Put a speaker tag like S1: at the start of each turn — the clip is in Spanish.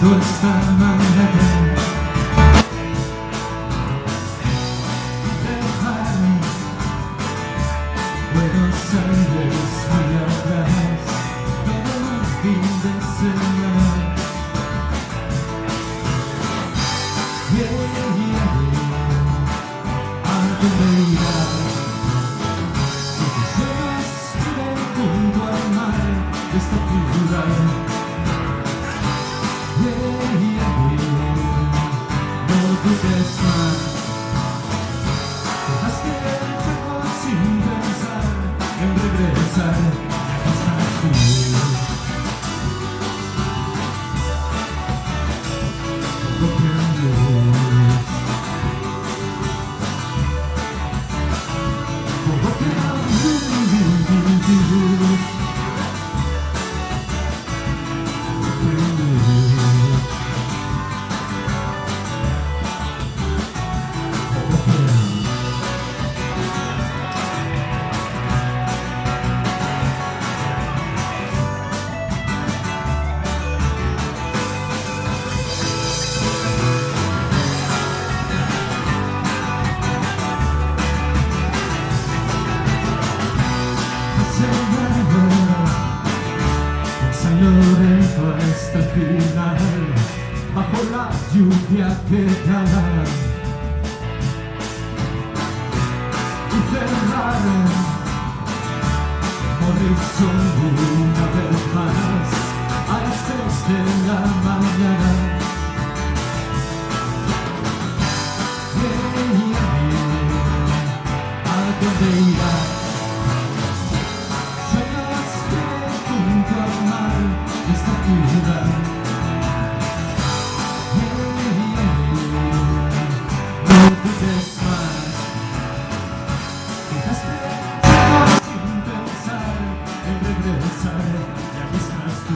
S1: mundo está mal. Buenos Aires, muy atrás, todo un fin de semana. ¿A dónde irás? Si tus sueños viven junto al mar de esta ciudad. No dudes más. Dejaste el tiempo sin pensar en regresar, aquí estás tú. Todo cambió. Todo cambió. San Lorenzo hasta el final, bajo la lluvia que cae, y cerrar Morrison una vez más a las 3 de la mañana. ¿A dónde irás? Esta ciudad. No dudes más. Dejaste sin pensar en regresar, y aquí estás tú.